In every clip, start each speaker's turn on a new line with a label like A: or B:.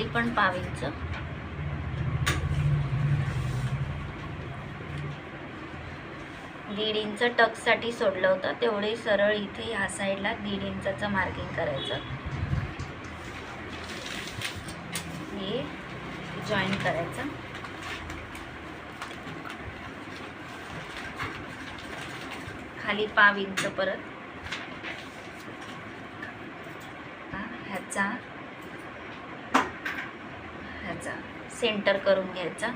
A: खाली पण पाव इंच. दीड इंच टक्ससाठी सोडलं होतं, तेवढे सरळ इथे ह्या साईडला 1.5 इंचाचं मार्किंग करायचं. हे जॉईन करायचं. खाली पाव इंच परत ह्याचा सेंटर करून घ्यायचा.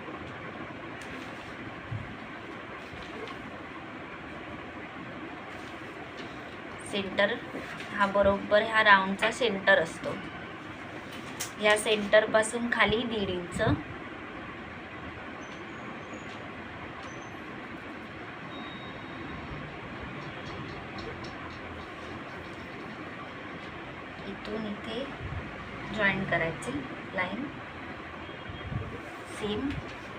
A: सेंटर हा बरोबर ह्या राऊंडचा सेंटर असतो. या सेंटर पासून खाली 1.5 इंच. इथून इथे जॉईन करायचे लाईन. सेम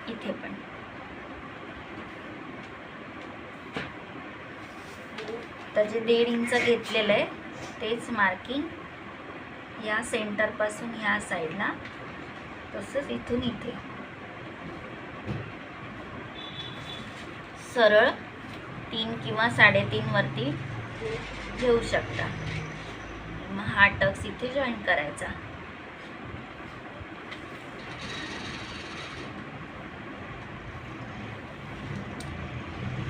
A: इथे पण. तर जे 1.5 इंच घेतलेलं आहे तेच मार्किंग या सेंटर पासून ह्या साईडला, तसंच इथून इथे सरळ 3 किंवा 3.5 वरती घेऊ शकता. मग हा टक्स इथे जॉईन करायचा.